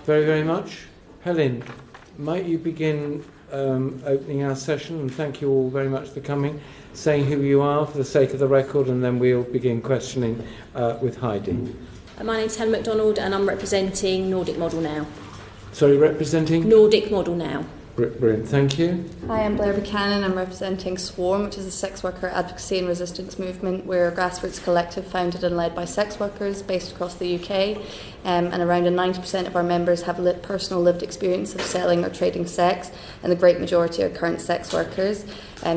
very, very much. Helen, might you begin opening our session, and thank you all very much for coming, saying who you are for the sake of the record, and then we'll begin questioning with Heidi. My name's Helen McDonald, and I'm representing Nordic Model Now. Sorry, representing? Nordic Model Now. Brilliant, thank you. Hi, I'm Blair Buchanan. I'm representing Swarm, which is a sex worker advocacy and resistance movement. We're a grassroots collective founded and led by sex workers based across the UK, and around 90% of our members have personal lived experience of selling or trading sex, and the great majority are current sex workers.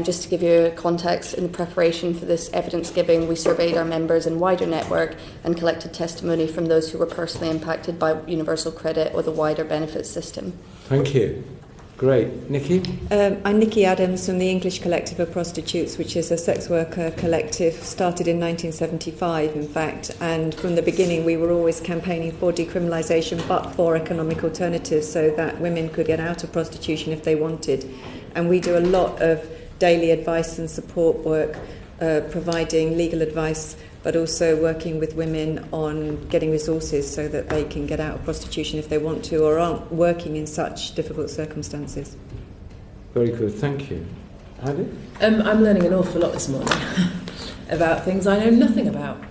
Just to give you a context, in the preparation for this evidence giving, we surveyed our members and wider network and collected testimony from those who were personally impacted by universal credit or the wider benefits system. Thank you. Great. Niki? I'm Niki Adams from the English Collective of Prostitutes, which is a sex worker collective started in 1975, in fact, and from the beginning we were always campaigning for decriminalisation but for economic alternatives so that women could get out of prostitution if they wanted. And we do a lot of daily advice and support work, providing legal advice, but also working with women on getting resources so that they can get out of prostitution if they want to or aren't working in such difficult circumstances. Very good, thank you. Heidi? I'm learning an awful lot this morning about things I know nothing about.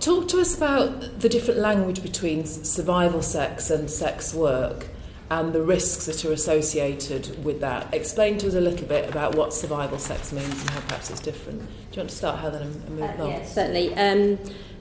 Talk to us about the different language between survival sex and sex work and the risks that are associated with that. Explain to us a little bit about what survival sex means and how perhaps it's different. Do you want to start, Helen, and move on? Yes, certainly.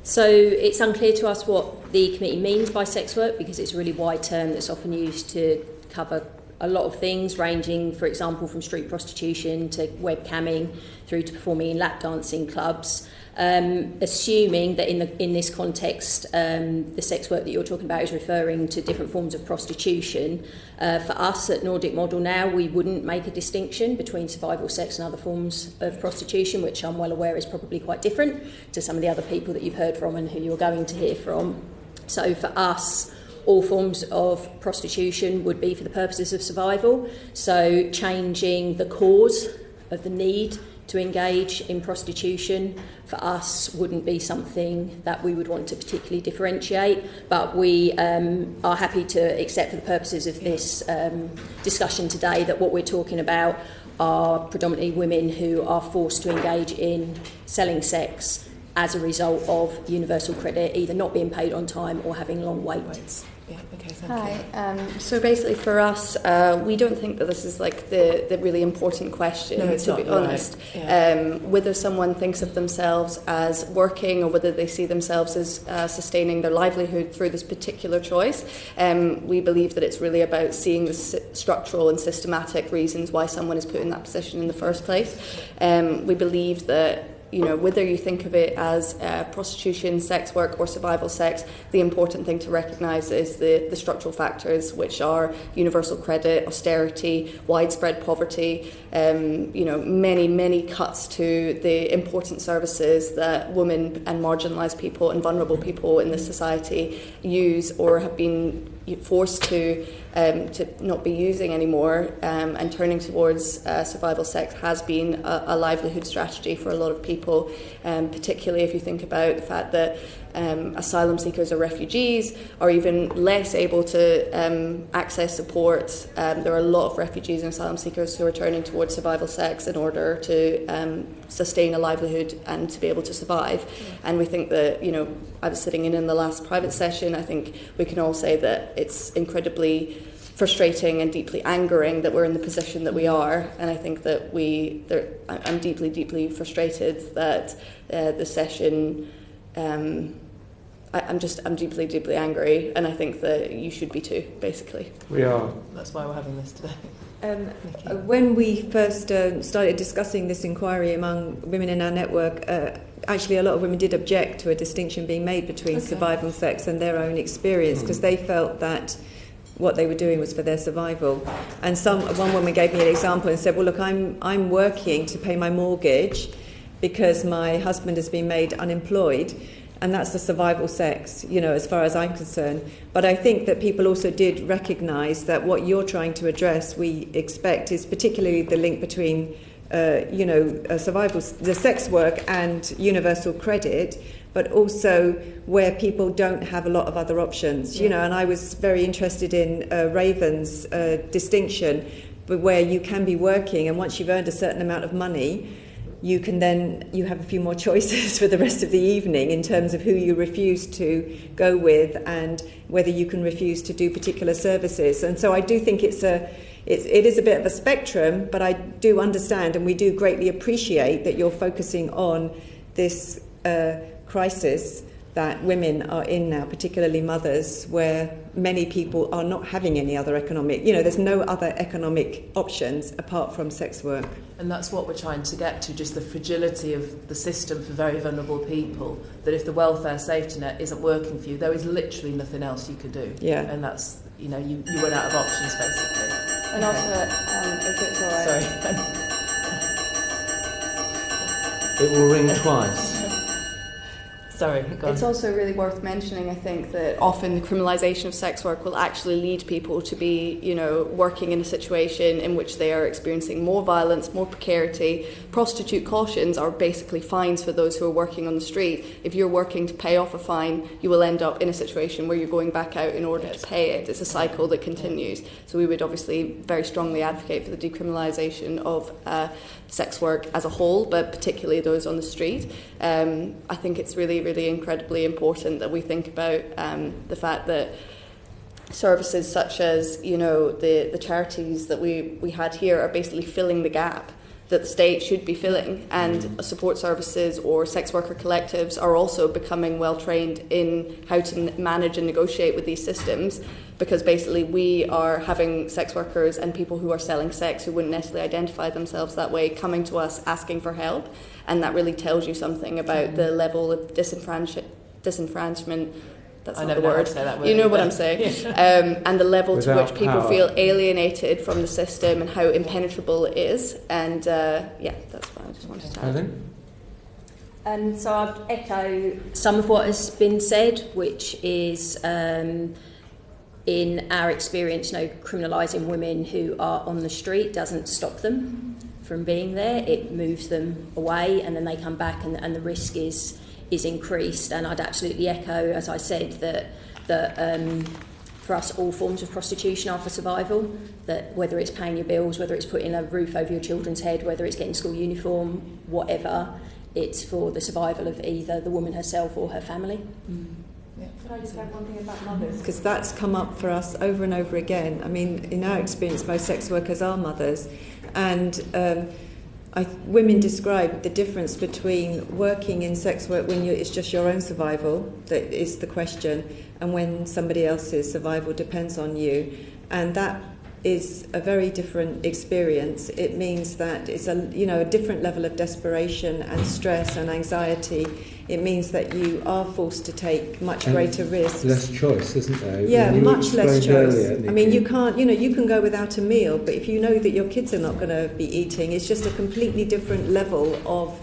So it's unclear to us what the committee means by sex work because it's a really wide term that's often used to cover a lot of things, ranging, for example, from street prostitution to webcamming through to performing in lap dancing clubs. Assuming that in this context, the sex work that you're talking about is referring to different forms of prostitution. For us at Nordic Model Now, we wouldn't make a distinction between survival sex and other forms of prostitution, which I'm well aware is probably quite different to some of the other people that you've heard from and who you're going to hear from. So for us, all forms of prostitution would be for the purposes of survival. So changing the cause of the need to engage in prostitution for us wouldn't be something that we would want to particularly differentiate, but we are happy to accept for the purposes of this discussion today that what we're talking about are predominantly women who are forced to engage in selling sex as a result of universal credit, either not being paid on time or having long waits. Yeah, okay, thank you. Hi. So basically for us, we don't think that this is like the really important question, no, it's to not, be honest. Right. Yeah. Whether someone thinks of themselves as working or whether they see themselves as sustaining their livelihood through this particular choice, we believe that it's really about seeing the structural and systematic reasons why someone is put in that position in the first place. We believe that whether you think of it as prostitution, sex work or survival sex, the important thing to recognise is the structural factors, which are universal credit, austerity, widespread poverty, many cuts to the important services that women and marginalised people and vulnerable people in this society use or have been forced to not be using anymore, and turning towards survival sex has been a livelihood strategy for a lot of people, particularly if you think about the fact that asylum seekers or refugees are even less able to access support. There are a lot of refugees and asylum seekers who are turning towards survival sex in order to sustain a livelihood and to be able to survive. And we think that, I was sitting in the last private session, I think we can all say that it's incredibly frustrating and deeply angering that we're in the position that we are, and I think that I'm deeply frustrated that the session. I'm deeply angry, and I think that you should be too. Basically, we are. That's why we're having this today. When we first started discussing this inquiry among women in our network, actually a lot of women did object to a distinction being made between survival sex and their own experience because they felt that what they were doing was for their survival. And one woman gave me an example and said, well, look, I'm working to pay my mortgage because my husband has been made unemployed, and that's the survival sex, as far as I'm concerned. But I think that people also did recognise that what you're trying to address, we expect, is particularly the link between, survival, the sex work and universal credit, but also where people don't have a lot of other options. You know, and I was very interested in Raven's distinction, but where you can be working, and once you've earned a certain amount of money, you have a few more choices for the rest of the evening in terms of who you refuse to go with and whether you can refuse to do particular services. And so I do think it is a bit of a spectrum, but I do understand, and we do greatly appreciate that you're focusing on this crisis that women are in now, particularly mothers, where many people are not having any other economic, there's no other economic options apart from sex work. And that's what we're trying to get to, just the fragility of the system for very vulnerable people, that if the welfare safety net isn't working for you, there is literally nothing else you can do. Yeah. And that's, you run out of options, basically. And also, if it's all right. Sorry. It will ring twice. Sorry, go on. It's also really worth mentioning, I think, that often the criminalisation of sex work will actually lead people to be, working in a situation in which they are experiencing more violence, more precarity. Prostitute cautions are basically fines for those who are working on the street. If you're working to pay off a fine, you will end up in a situation where you're going back out in order to pay it. It's a cycle that continues. So we would obviously very strongly advocate for the decriminalisation of sex work as a whole, but particularly those on the street. I think it's really, really incredibly important that we think about the fact that services such as, the charities that we had here are basically filling the gap that the state should be filling, and support services or sex worker collectives are also becoming well trained in how to manage and negotiate with these systems, because basically we are having sex workers and people who are selling sex who wouldn't necessarily identify themselves that way coming to us asking for help, and that really tells you something about the level of disenfranchisement. That's not the word. You know what I'm saying. And the level to which people feel alienated from the system and how impenetrable it is. And that's what I just wanted to add. Helen? So I'd echo some of what has been said, which is, in our experience, criminalising women who are on the street doesn't stop them from being there. It moves them away, and then they come back, and the risk is increased. And I'd absolutely echo, as I said, that for us all forms of prostitution are for survival, that whether it's paying your bills, whether it's putting a roof over your children's head, whether it's getting school uniform, whatever, it's for the survival of either the woman herself or her family. Yeah. Could I just add one thing about mothers? Because that's come up for us over and over again. I mean, in our experience, most sex workers are mothers, and women describe the difference between working in sex work when it's just your own survival that is the question, and when somebody else's survival depends on you. And that is a very different experience. It means that it's a different level of desperation and stress and anxiety. It means that you are forced to take much greater risks. Less choice, isn't there? Yeah, much less choice. Earlier, Niki. I mean, you can't, you can go without a meal, but if you know that your kids are not going to be eating, it's just a completely different level of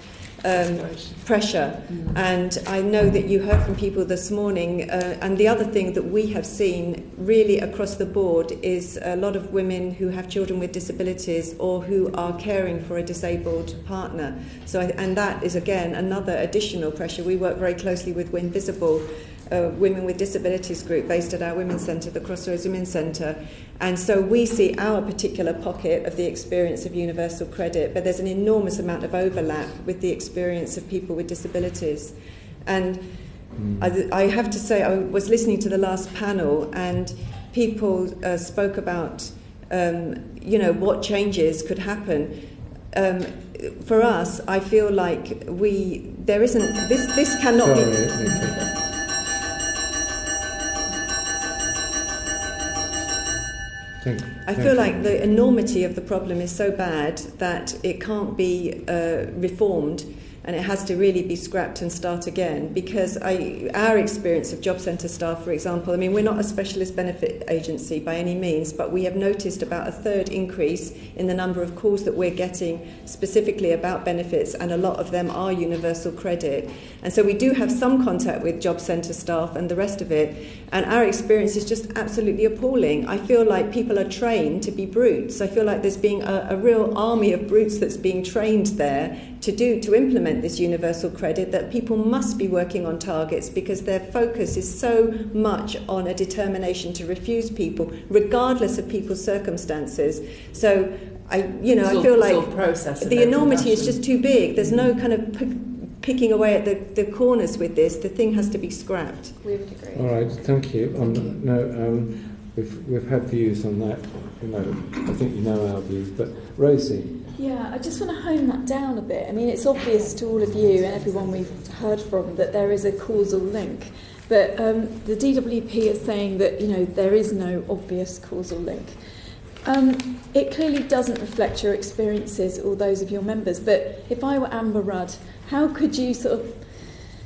pressure. And I know that you heard from people this morning, and the other thing that we have seen really across the board is a lot of women who have children with disabilities or who are caring for a disabled partner. And that is again another additional pressure. We work very closely with Invisible, Women with Disabilities group based at our Women's Centre, the Crossroads Women's Centre. And so we see our particular pocket of the experience of universal credit, but there's an enormous amount of overlap with the experience of people with disabilities. And I have to say, I was listening to the last panel, and people spoke about, what changes could happen. For us, I feel like this cannot be... I feel like the enormity of the problem is so bad that it can't be reformed, and it has to really be scrapped and start again, because our experience of job centre staff, for example, I mean, we're not a specialist benefit agency by any means, but we have noticed about a third increase in the number of calls that we're getting specifically about benefits, and a lot of them are universal credit. And so we do have some contact with job centre staff and the rest of it, and our experience is just absolutely appalling. I feel like people are trained to be brutes. I feel like there's being a real army of brutes that's being trained there to implement this universal credit, that people must be working on targets because their focus is so much on a determination to refuse people, regardless of people's circumstances. So I feel like the enormity is just too big. There's no kind of picking away at the corners with this. The thing has to be scrapped. We would agree. All right, thank you. We've had views on that. I think you know our views, but Rosie. Yeah, I just want to hone that down a bit. I mean, it's obvious to all of you and everyone we've heard from that there is a causal link. But the DWP is saying that, there is no obvious causal link. It clearly doesn't reflect your experiences or those of your members. But if I were Amber Rudd, how could you sort of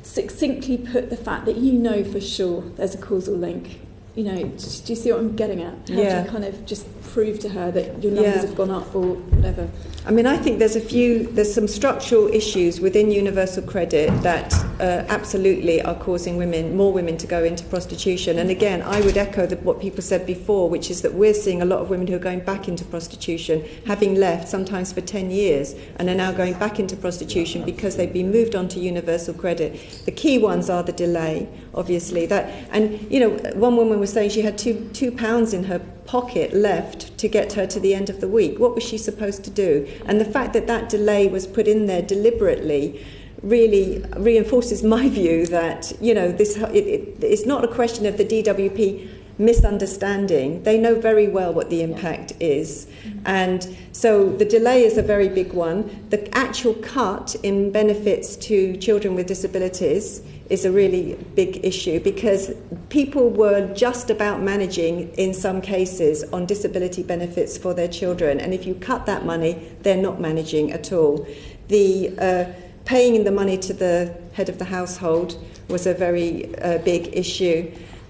succinctly put the fact that you know for sure there's a causal link? Do you see what I'm getting at? How do you kind of just prove to her that your numbers have gone up or whatever? I mean, I think there's some structural issues within universal credit that absolutely are causing more women to go into prostitution. And again, I would echo what people said before, which is that we're seeing a lot of women who are going back into prostitution, having left sometimes for 10 years, and are now going back into prostitution because they've been moved on to universal credit. The key ones are the delay, obviously. One woman was saying she had £2 in her pocket left to get her to the end of the week. What was she supposed to do? And the fact that delay was put in there deliberately really reinforces my view that it's not a question of the DWP misunderstanding. They know very well what the impact is, and so the delay is a very big one. The actual cut in benefits to children with disabilities is a really big issue because people were just about managing, in some cases, on disability benefits for their children, and if you cut that money, they're not managing at all. The paying the money to the head of the household was a very big issue,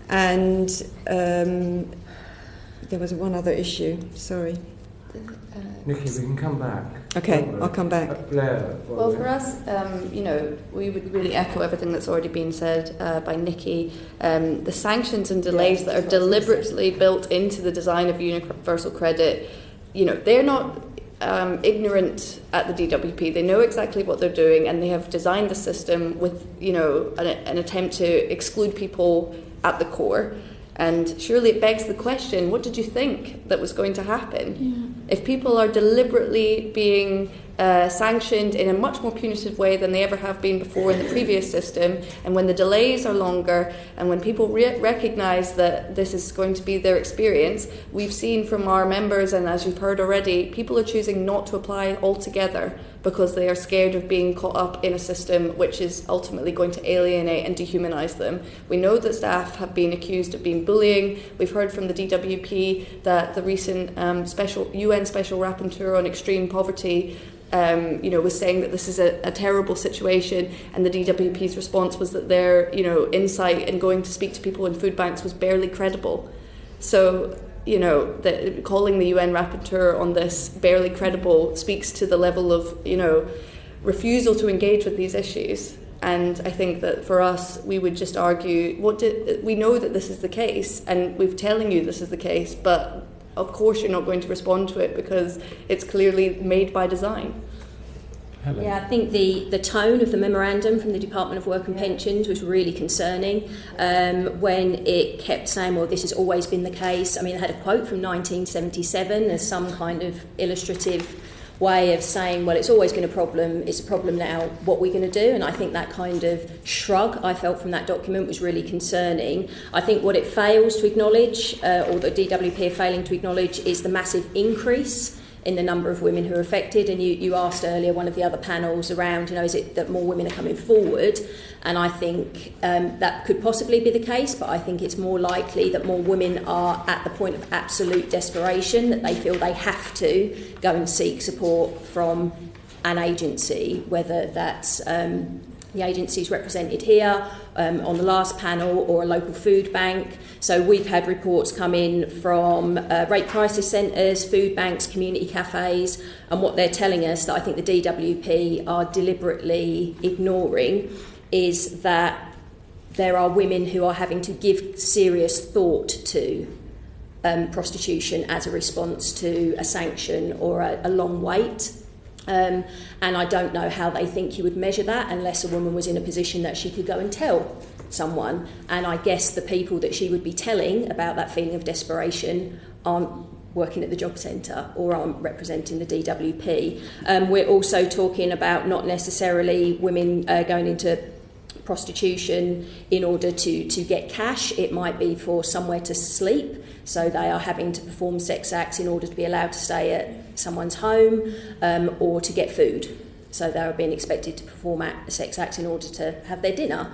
and there was one other issue, sorry. Niki, we can come back. Okay, I'll come back. Blair. Well, for us, we would really echo everything that's already been said by Niki. The sanctions and delays that are deliberately built into the design of universal credit, they're not ignorant at the DWP. They know exactly what they're doing, and they have designed the system with, an attempt to exclude people at the core. And surely it begs the question, what did you think that was going to happen? If people are deliberately being sanctioned in a much more punitive way than they ever have been before in the previous system, and when the delays are longer, and when people recognise that this is going to be their experience, we've seen from our members, and as you've heard already, people are choosing not to apply altogether because they are scared of being caught up in a system which is ultimately going to alienate and dehumanise them. We know that staff have been accused of being bullying. We've heard from the DWP that the recent UN Special Rapporteur on Extreme Poverty was saying that this is a terrible situation, and the DWP's response was that their insight in going to speak to people in food banks was barely credible. So calling the UN rapporteur on this barely credible speaks to the level of refusal to engage with these issues. And I think that for us, we would just argue, we know that this is the case, and we're telling you this is the case, but of course you're not going to respond to it because it's clearly made by design. Helen. Yeah, I think the tone of the memorandum from the Department of Work and Pensions was really concerning when it kept saying, well, this has always been the case. I mean, I had a quote from 1977 as some kind of illustrative way of saying, well, it's always been a problem, it's a problem now, what are we going to do? And I think that kind of shrug I felt from that document was really concerning. I think what it fails to acknowledge, or the DWP are failing to acknowledge, is the massive increase in the number of women who are affected. And you asked earlier, one of the other panels around, is it that more women are coming forward? And I think that could possibly be the case, but I think it's more likely that more women are at the point of absolute desperation, that they feel they have to go and seek support from an agency, whether that's the agencies represented here on the last panel or a local food bank. So we've had reports come in from rape crisis centres, food banks, community cafes, and what they're telling us that I think the DWP are deliberately ignoring is that there are women who are having to give serious thought to prostitution as a response to a sanction or a long wait. And I don't know how they think you would measure that unless a woman was in a position that she could go and tell someone. And I guess the people that she would be telling about that feeling of desperation aren't working at the job centre or aren't representing the DWP. We're also talking about not necessarily women going into prostitution in order to get cash. It might be for somewhere to sleep, so they are having to perform sex acts in order to be allowed to stay at someone's home, or to get food, so they are being expected to perform sex acts in order to have their dinner.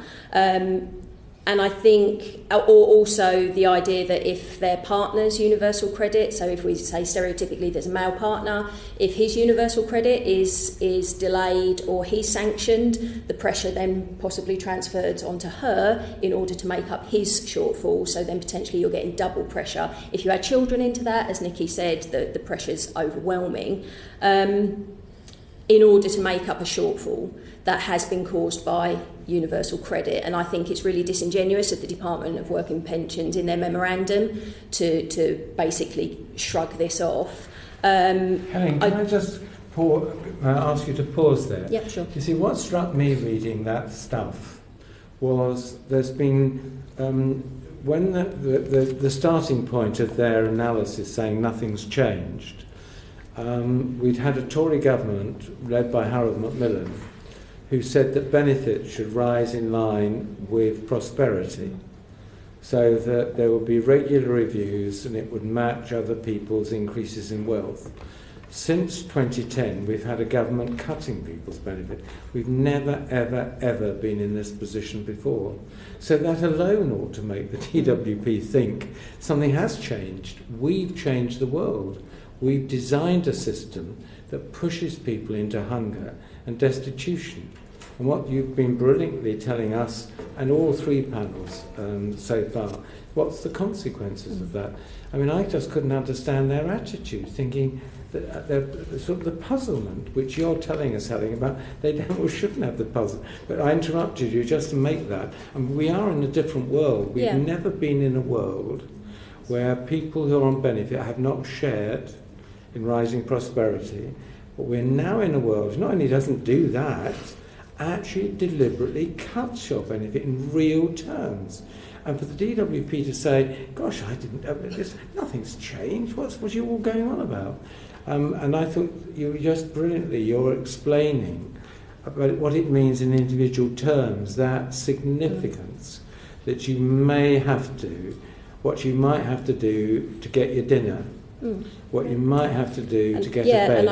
And I think, or also the idea that if their partner's universal credit, so if we say stereotypically there's a male partner, if his universal credit is delayed or he's sanctioned, the pressure then possibly transferred onto her in order to make up his shortfall. So then potentially you're getting double pressure. If you add children into that, as Niki said, the pressure's overwhelming. In order to make up a shortfall that has been caused by universal credit. And I think it's really disingenuous of the Department of Work and Pensions in their memorandum to basically shrug this off. Helen, can I just ask you to pause there? Yep, sure. You see, what struck me reading that stuff was there's been, when the starting point of their analysis saying nothing's changed, we'd had a Tory government led by Harold Macmillan who said that benefits should rise in line with prosperity, so that there would be regular reviews and it would match other people's increases in wealth. Since 2010, we've had a government cutting people's benefit. We've never, ever, ever been in this position before. So that alone ought to make the DWP think something has changed. We've changed the world. We've designed a system that pushes people into hunger and destitution. And what you've been brilliantly telling us, and all three panels so far, what's the consequences of that? I mean, I just couldn't understand their attitude, thinking that sort of the puzzlement, which you're telling us, Helen, about, they don't or shouldn't have the puzzle. But I interrupted you just to make that. I mean, we are in a different world. We've never been in a world where people who are on benefit have not shared in rising prosperity, but we're now in a world which not only doesn't do that, actually deliberately cuts your benefit in real terms. And for the DWP to say, gosh, nothing's changed, what's you all going on about? And I thought you were just brilliantly, you're explaining about what it means in individual terms, that significance that you may have to, what you might have to do to get your dinner, what you might have to do to get a bed.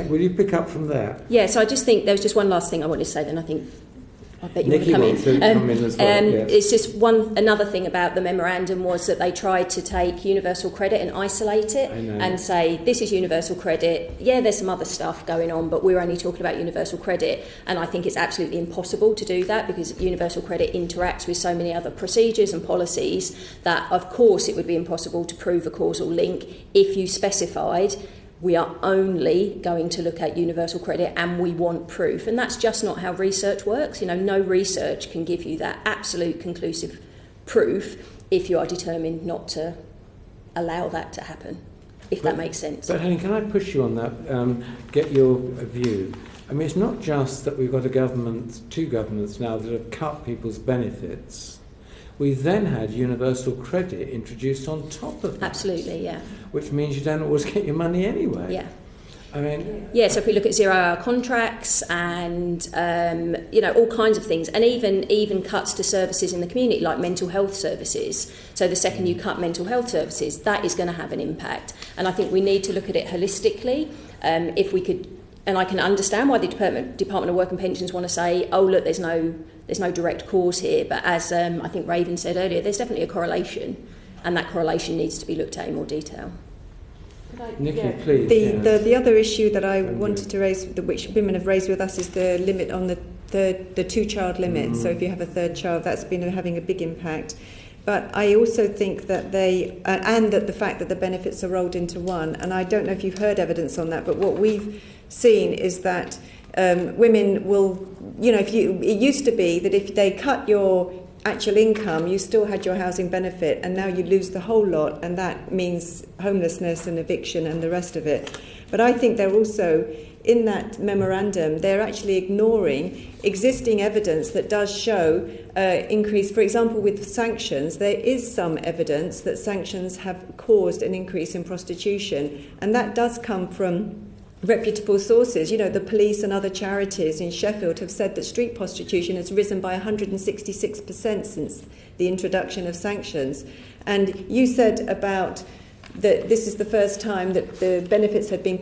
Will you pick up from there? Yeah, so I just think there was just one last thing I wanted to say, then I bet you Niki want to come in as well. Yes. It's just another thing about the memorandum was that they tried to take universal credit and isolate it and say, this is universal credit. Yeah, there's some other stuff going on, but we're only talking about universal credit. And I think it's absolutely impossible to do that because universal credit interacts with so many other procedures and policies that, of course, it would be impossible to prove a causal link if you specified we are only going to look at universal credit and we want proof. And that's just not how research works. You know, no research can give you that absolute conclusive proof if you are determined not to allow that to happen, if that makes sense. But Helen, can I push you on that, get your view? I mean, it's not just that we've got two governments now that have cut people's benefits. We then had universal credit introduced on top of that. Absolutely, yeah. Which means you don't always get your money anyway. Yeah. I mean... Yeah, so if we look at zero-hour contracts and, all kinds of things, and even cuts to services in the community, like mental health services. So the second you cut mental health services, that is going to have an impact. And I think we need to look at it holistically. If we could... And I can understand why the Department of Work and Pensions want to say, oh, look, there's no direct cause here. But as I think Raven said earlier, there's definitely a correlation, and that correlation needs to be looked at in more detail. Niki, please. The other issue that I wanted to raise, which women have raised with us, is the limit on the two-child limit. So if you have a third child, that's been having a big impact. But I also think that and that the fact that the benefits are rolled into one, and I don't know if you've heard evidence on that, but what we've seen is that women will, it used to be that if they cut your actual income, you still had your housing benefit, and now you lose the whole lot, and that means homelessness and eviction and the rest of it. But I think they're also, in that memorandum, they're actually ignoring existing evidence that does show increase. For example, with sanctions, there is some evidence that sanctions have caused an increase in prostitution, and that does come from reputable sources. You know, the police and other charities in Sheffield have said that street prostitution has risen by 166% since the introduction of sanctions. And you said about that this is the first time that the benefits had been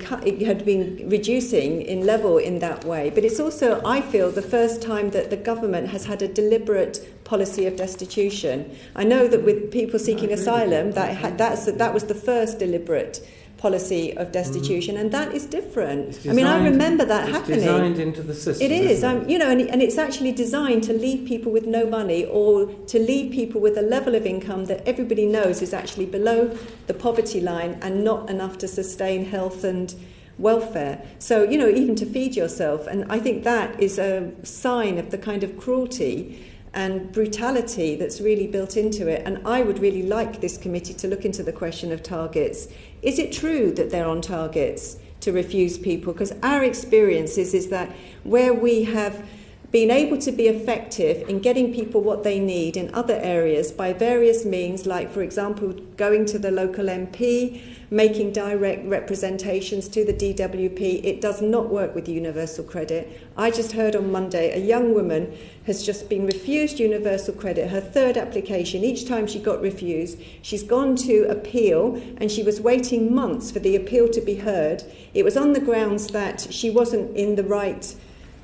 reducing in level in that way. But it's also, I feel, the first time that the government has had a deliberate policy of destitution. I know that with people seeking asylum, that was the first deliberate policy of destitution, and that is different. I mean, I remember that happening. It's designed into the system. It is, and it's actually designed to leave people with no money, or to leave people with a level of income that everybody knows is actually below the poverty line and not enough to sustain health and welfare. So, even to feed yourself. And I think that is a sign of the kind of cruelty and brutality that's really built into it. And I would really like this committee to look into the question of targets. Is it true that they're on targets to refuse people? Because our experience is that where we have been able to be effective in getting people what they need in other areas by various means, like, for example, going to the local MP, making direct representations to the DWP, it does not work with universal credit. I just heard on Monday a young woman has just been refused universal credit, her third application. Each time she got refused, she's gone to appeal, and she was waiting months for the appeal to be heard. It was on the grounds that she wasn't in the right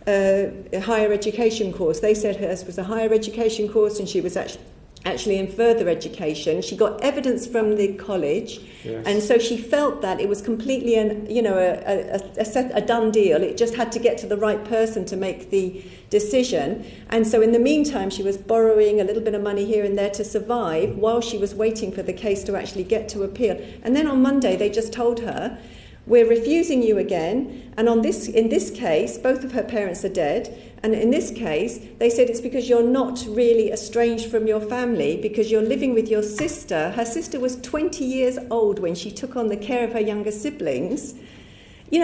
higher education course. They said hers was a higher education course, and she was actually in further education. She got evidence from the college, yes. And so she felt that it was completely a done deal. It just had to get to the right person to make the decision. And so in the meantime, she was borrowing a little bit of money here and there to survive while she was waiting for the case to actually get to appeal. And then on Monday, they just told her, we're refusing you again, and in this case, both of her parents are dead, and in this case, they said it's because you're not really estranged from your family, because you're living with your sister. Her sister was 20 years old when she took on the care of her younger siblings. And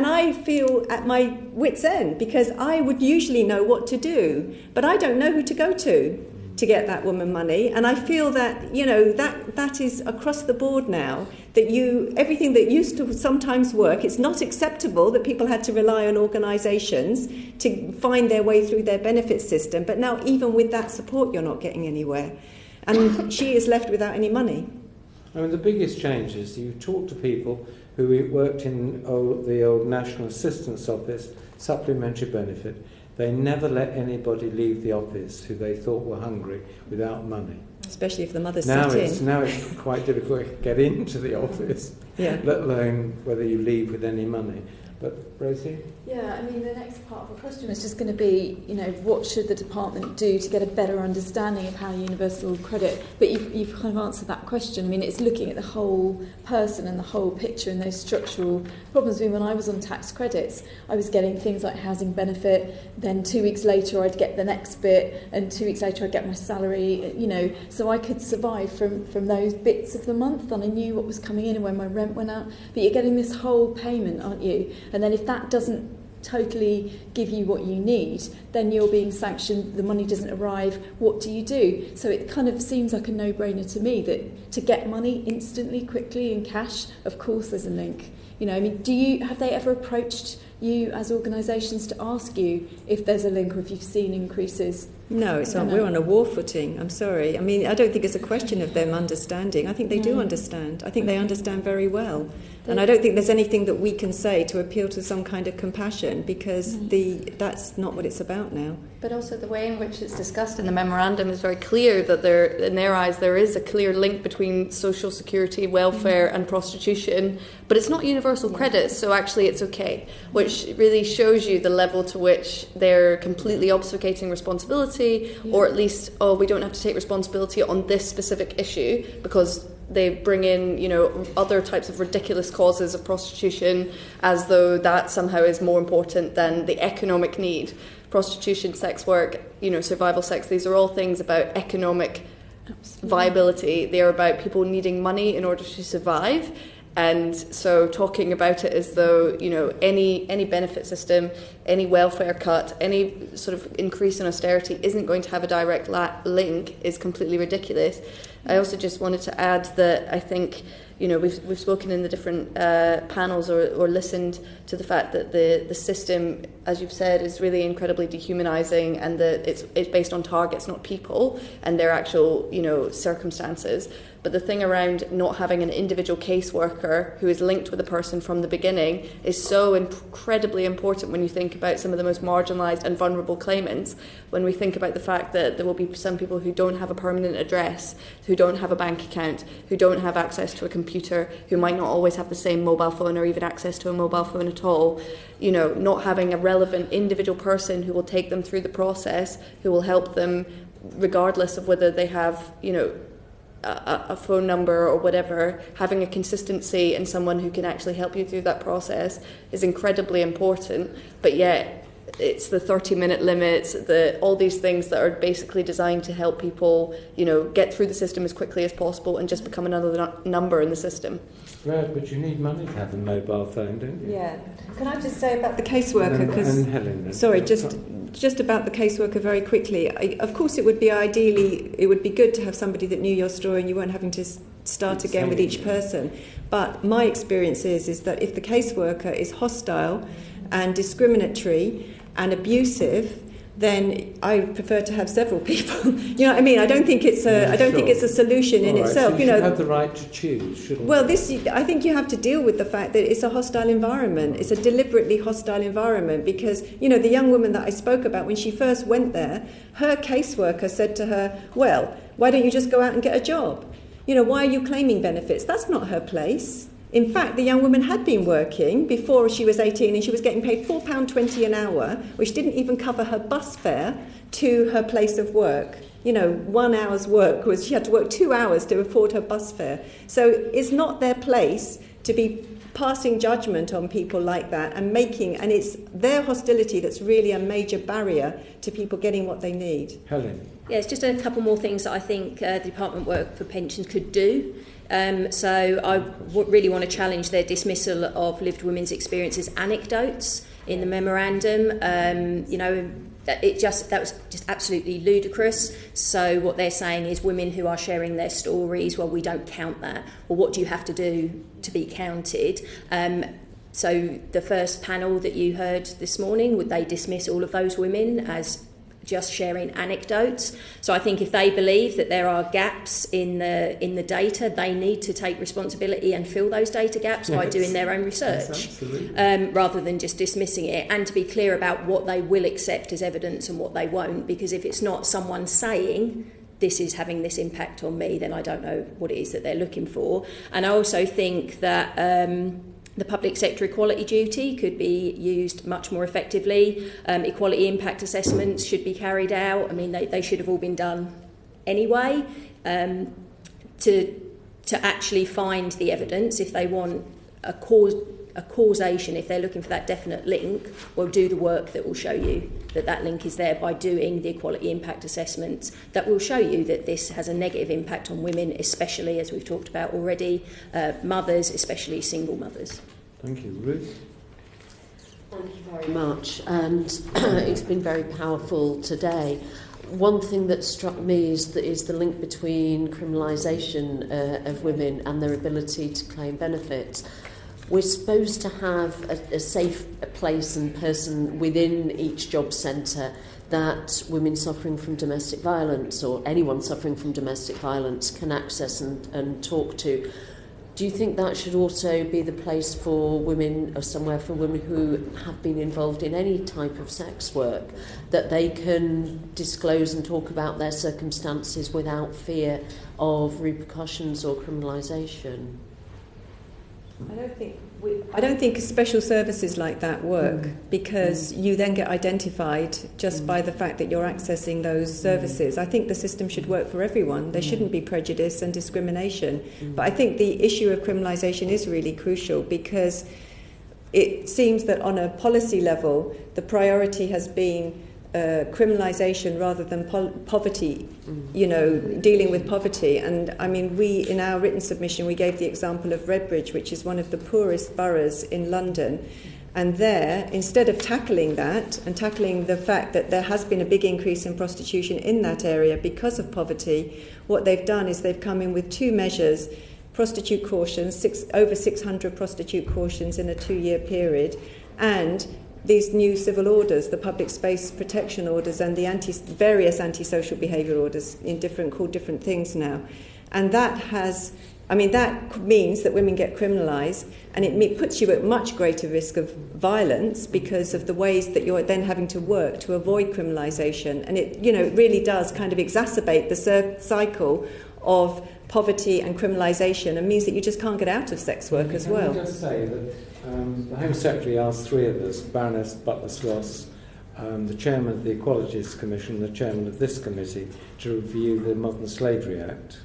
I feel at my wit's end, because I would usually know what to do, but I don't know who to go to get that woman money. And I feel that, that is across the board now, that everything that used to sometimes work, it's not acceptable that people had to rely on organisations to find their way through their benefit system. But now even with that support, you're not getting anywhere. And she is left without any money. I mean, the biggest change is you talk to people who worked in the old National Assistance Office, supplementary benefit. They never let anybody leave the office who they thought were hungry without money. Especially if the mother's sat in. Now it's quite difficult to get into the office, let alone whether you leave with any money. But Rosie? Yeah, I mean, the next part of the question is just going to be, what should the department do to get a better understanding of how universal credit... But you've kind of answered that question. I mean, it's looking at the whole person and the whole picture and those structural problems. I mean, when I was on tax credits, I was getting things like housing benefit, then 2 weeks later I'd get the next bit, and 2 weeks later I'd get my salary, so I could survive from those bits of the month, and I knew what was coming in and when my rent went out. But you're getting this whole payment, aren't you? And then if that doesn't totally give you what you need, then you're being sanctioned, the money doesn't arrive, what do you do? So it kind of seems like a no-brainer to me that to get money instantly, quickly in cash, of course there's a link. I mean, have they ever approached you as organisations to ask you if there's a link or if you've seen increases? No, it's not. We're on a war footing. I'm sorry. I mean, I don't think it's a question of them understanding. I think they do understand. I think they understand very well. And I don't think there's anything that we can say to appeal to some kind of compassion, because that's not what it's about now. But also the way in which it's discussed in the memorandum is very clear that in their eyes there is a clear link between social security, welfare and prostitution, but it's not universal credit, so actually it's okay, which really shows you the level to which they're completely obfuscating responsibility, or at least, we don't have to take responsibility on this specific issue because they bring in, other types of ridiculous causes of prostitution as though that somehow is more important than the economic need prostitution, sex work, survival sex, these are all things about economic viability. They are about people needing money in order to survive. And so talking about it as though, any benefit system, any welfare cut, any sort of increase in austerity isn't going to have a direct link is completely ridiculous. I also just wanted to add that I think, we've spoken in the different panels or listened to the fact that the system, as you've said, is really incredibly dehumanising, and that it's based on targets, not people, and their actual, circumstances. But the thing around not having an individual caseworker who is linked with a person from the beginning is so incredibly important when you think about some of the most marginalised and vulnerable claimants. When we think about the fact that there will be some people who don't have a permanent address, who don't have a bank account, who don't have access to a computer, who might not always have the same mobile phone or even access to a mobile phone at all, not having a relevant individual person who will take them through the process, who will help them regardless of whether they have, a phone number or whatever, having a consistency and someone who can actually help you through that process is incredibly important. But yet it's the 30-minute limits, all these things that are basically designed to help people, get through the system as quickly as possible and just become another number in the system. Right, but you need money to have a mobile phone, don't you? Yeah. Can I just say about the caseworker? And Helen. Sorry, just about the caseworker very quickly. Of course, it would be good to have somebody that knew your story and you weren't having to start again with each person. But my experience is that if the caseworker is hostile and discriminatory and abusive, then I prefer to have several people. You know what I mean? I don't think it's a solution in itself. So you have the right to choose, shouldn't well, I think you have to deal with the fact that it's a hostile environment. It's a deliberately hostile environment because, the young woman that I spoke about, when she first went there, her caseworker said to her, well, why don't you just go out and get a job? Why are you claiming benefits? That's not her place. In fact, the young woman had been working before she was 18 and she was getting paid £4.20 an hour, which didn't even cover her bus fare to her place of work. 1 hour's work was she had to work 2 hours to afford her bus fare. So it's not their place to be passing judgment on people like that and it's their hostility that's really a major barrier to people getting what they need. Helen. Yeah, it's just a couple more things that I think the Department Work for Pensions could do. So I really want to challenge their dismissal of lived women's experiences anecdotes in the memorandum. That was just absolutely ludicrous. So what they're saying is women who are sharing their stories, well, we don't count that. Well, what do you have to do to be counted? So the first panel that you heard this morning, would they dismiss all of those women as just sharing anecdotes? So I think if they believe that there are gaps in the data, they need to take responsibility and fill those data gaps by doing their own research, rather than just dismissing it, and to be clear about what they will accept as evidence and what they won't, because if it's not someone saying this is having this impact on me, then I don't know what it is that they're looking for. And I also think that the public sector equality duty could be used much more effectively. Equality impact assessments should be carried out. I mean, they should have all been done anyway, to actually find the evidence. If they want a causation, if they're looking for that definite link, well, do the work that will show you that link is there by doing the equality impact assessments that will show you that this has a negative impact on women, especially, as we've talked about already, mothers, especially single mothers. Thank you. Ruth? Thank you very much, and it's been very powerful today. One thing that struck me is the link between criminalisation of women and their ability to claim benefits. We're supposed to have a safe place and person within each job centre that women suffering from domestic violence or anyone suffering from domestic violence can access and talk to. Do you think that should also be the place for women, or somewhere for women who have been involved in any type of sex work, that they can disclose and talk about their circumstances without fear of repercussions or criminalisation? I don't think special services like that work because you then get identified just by the fact that you're accessing those services. I think the system should work for everyone. There shouldn't be prejudice and discrimination. But I think the issue of criminalisation is really crucial because it seems that on a policy level, the priority has been criminalisation rather than poverty, dealing with poverty. And I mean, in our written submission, we gave the example of Redbridge, which is one of the poorest boroughs in London. And there, instead of tackling that and tackling the fact that there has been a big increase in prostitution in that area because of poverty, what they've done is they've come in with 2 measures: prostitute cautions, over 600 prostitute cautions in a 2-year period, and these new civil orders, the public space protection orders and the various antisocial behaviour orders called different things now. And that means that women get criminalised, and it puts you at much greater risk of violence because of the ways that you're then having to work to avoid criminalisation. And it really does kind of exacerbate the cycle of poverty and criminalisation, and means that you just can't get out of sex work as well. Can I just say that the Home Secretary asked 3 of us, Baroness Butler-Ross, the Chairman of the Equalities Commission, the Chairman of this committee, to review the Modern Slavery Act.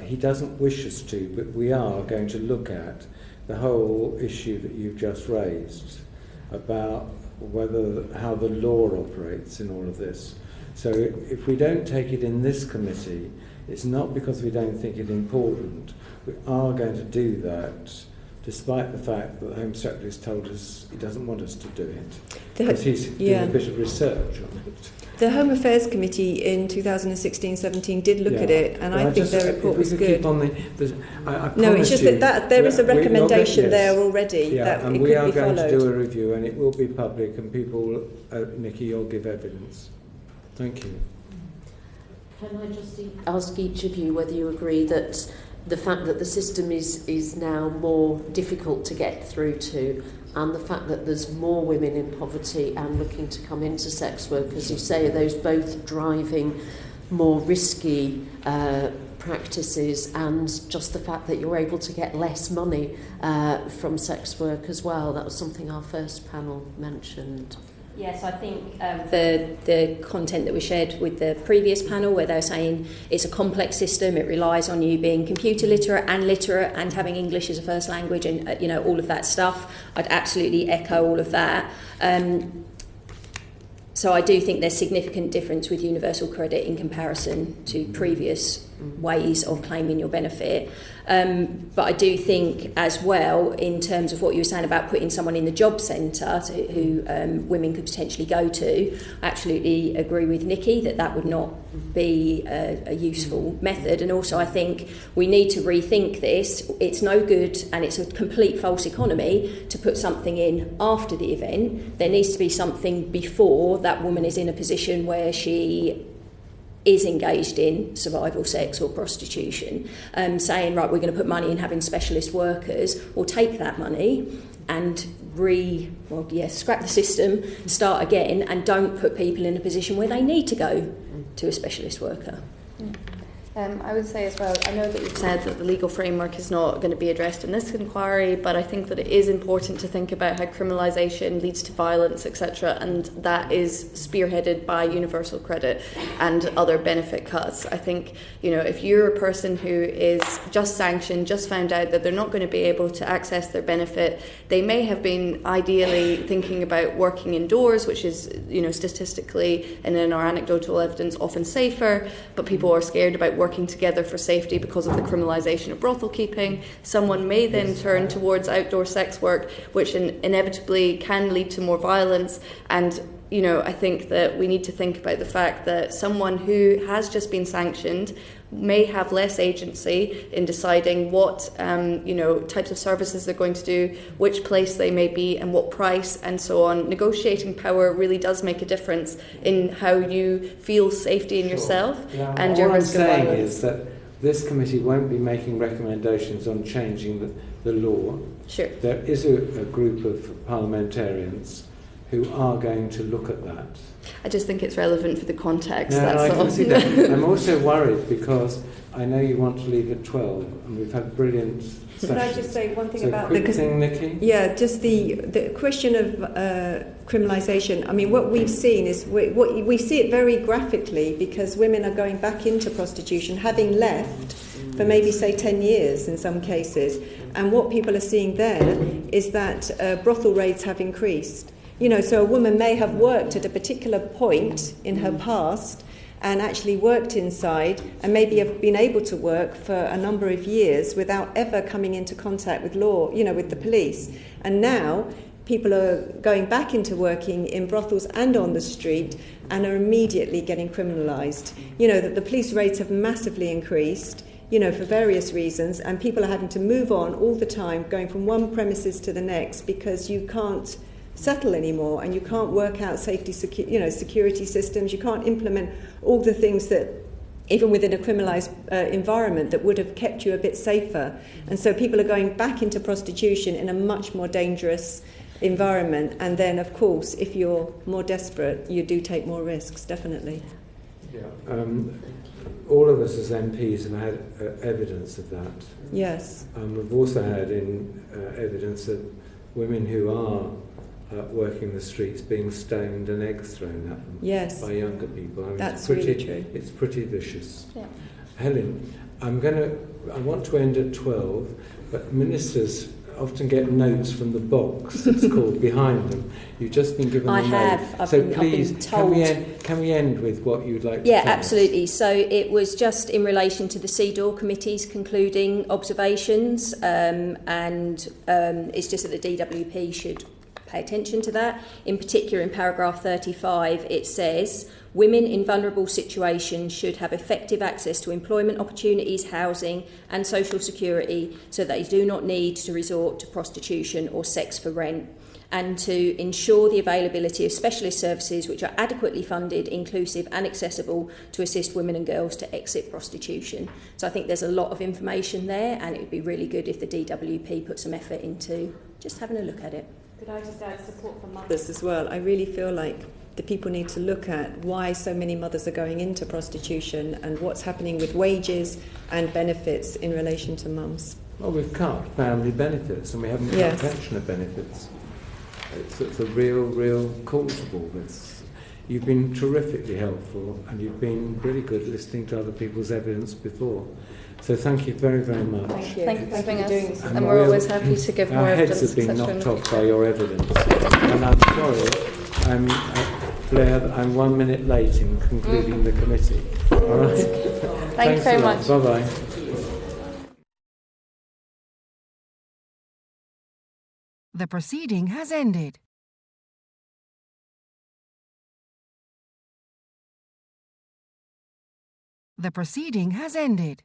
He doesn't wish us to, but we are going to look at the whole issue that you've just raised about how the law operates in all of this. So if we don't take it in this committee, it's not because we don't think it important. We are going to do that, despite the fact that the Home Secretary has told us he doesn't want us to do it, because he's doing a bit of research on it. The Home Affairs Committee in 2016-17 did look at it, and I think their report was good. No, it's just that there is a recommendation there already that and it we could are be going followed. to do a review, and it will be public, and people, Niki, you'll give evidence. Thank you. Can I just ask each of you whether you agree that the fact that the system is now more difficult to get through to, and the fact that there's more women in poverty and looking to come into sex work, as you say, are those both driving more risky practices, and just the fact that you're able to get less money from sex work as well? That was something our first panel mentioned. Yes, I think the content that was shared with the previous panel, where they were saying it's a complex system, it relies on you being computer literate and having English as a first language, and all of that stuff. I'd absolutely echo all of that. So I do think there's significant difference with universal credit in comparison to previous ways of claiming your benefit. But I do think as well, in terms of what you were saying about putting someone in the job centre who women could potentially go to, I absolutely agree with Niki that would not be a useful method. And also I think we need to rethink this. It's no good, and it's a complete false economy to put something in after the event. There needs to be something before that woman is in a position where she is engaged in survival sex or prostitution, saying, right, we're going to put money in having specialist workers, or take that money and scrap the system, start again, and don't put people in a position where they need to go to a specialist worker. I would say as well, I know that you've said that the legal framework is not going to be addressed in this inquiry, but I think that it is important to think about how criminalisation leads to violence, etc., and that is spearheaded by universal credit and other benefit cuts. I think, if you're a person who is just sanctioned, just found out that they're not going to be able to access their benefit, they may have been ideally thinking about working indoors, which is, statistically and in our anecdotal evidence often safer, but people are scared about working together for safety because of the criminalisation of brothel keeping. Someone may then turn towards outdoor sex work, which inevitably can lead to more violence. And I think that we need to think about the fact that someone who has just been sanctioned may have less agency in deciding what types of services they're going to do, which place they may be, and what price, and so on. Negotiating power really does make a difference in how you feel safety in yourself and your risk of violence. What I'm saying is that this committee won't be making recommendations on changing the law. Sure. There is a group of parliamentarians who are going to look at that. I just think it's relevant for the context. No, that's I all. can see that. I'm also worried because I know you want to leave at 12, and we've had brilliant sessions. Can I just say one thing so about quick thing, Niki? Yeah, just the question of criminalisation. I mean, what we've seen is we see it very graphically, because women are going back into prostitution, having left for maybe, say, 10 years in some cases. And what people are seeing there is that brothel rates have increased. So a woman may have worked at a particular point in her past and actually worked inside and maybe have been able to work for a number of years without ever coming into contact with law, with the police. And now people are going back into working in brothels and on the street and are immediately getting criminalised. That the police rates have massively increased, for various reasons, and people are having to move on all the time, going from one premises to the next because you can't settle anymore and you can't work out security systems. You can't implement all the things that, even within a criminalised environment, that would have kept you a bit safer. And so people are going back into prostitution in a much more dangerous environment. And then, of course, if you're more desperate, you do take more risks, definitely. Yeah. All of us as MPs have had evidence of that. Yes. We've also had evidence of women who are working the streets being stoned and eggs thrown at them by younger people. That's really true. It's pretty vicious. Yeah. Helen, I want to end at 12, but ministers often get notes from the box, it's called, behind them. You've just been given a note. I've so been please, told. Can we end with what you'd like to Yeah, tell absolutely. us? So it was just in relation to the CDOR committee's concluding observations, and it's just that the DWP should pay attention to that. In particular, in paragraph 35, it says, women in vulnerable situations should have effective access to employment opportunities, housing and social security so they do not need to resort to prostitution or sex for rent, and to ensure the availability of specialist services which are adequately funded, inclusive and accessible to assist women and girls to exit prostitution. So I think there's a lot of information there, and it would be really good if the DWP put some effort into just having a look at it. Could I just add support for mothers as well? I really feel like the people need to look at why so many mothers are going into prostitution and what's happening with wages and benefits in relation to mums. Well, we've cut family benefits and we haven't cut pensioner benefits. It's a real cause of all this. You've been terrifically helpful and you've been really good listening to other people's evidence before. So thank you very, very much. Thank you for having us. And And we're always happy to give more our evidence. heads have been etc. knocked off by your evidence. And I'm sorry, Blair, I'm 1 minute late in concluding the committee. All right? Thank you very much. Bye-bye. The proceeding has ended. The proceeding has ended.